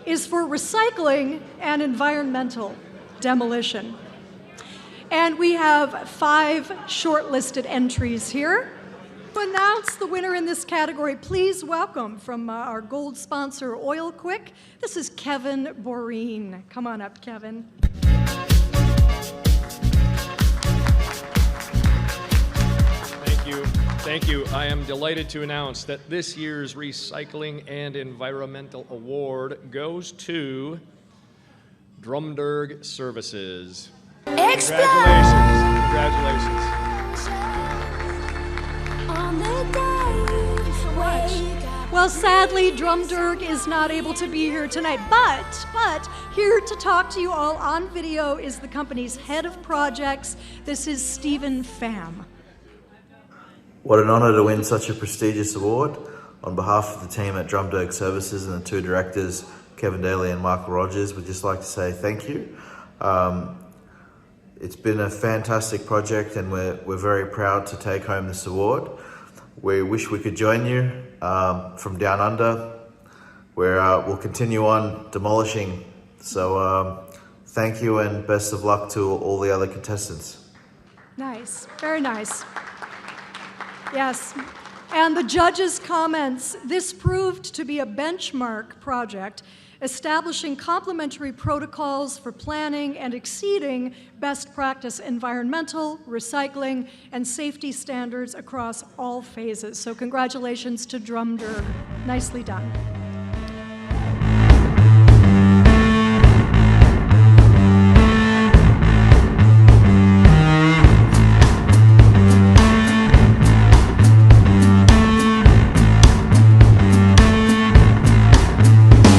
is for recycling and environmental demolition. And we have 5 shortlisted entries here. To announce the winner in this category, please welcome from our gold sponsor, Oil Quick, this is Kevin Boreen. Come on up, Kevin. Thank you. I am delighted to announce that this year's Recycling and Environmental Award goes to Drumderg Services. Congratulations. Well, sadly, Drumderg is not able to be here tonight, but here to talk to you all on video is the company's head of projects. This is Stephen Pham. What an honour to win such a prestigious award. On behalf of the team at Drumderg Services and the 2 directors, Kevin Daly and Michael Rogers, we'd just like to say thank you. It's been a fantastic project and we're very proud to take home this award. We wish we could join you from down under, where we'll continue on demolishing. So thank you and best of luck to all the other contestants. Nice, very nice. Yes, and the judges' comments, this proved to be a benchmark project, establishing complementary protocols for planning and exceeding best practice environmental, recycling, and safety standards across all phases. So congratulations to Drumderg. Nicely done.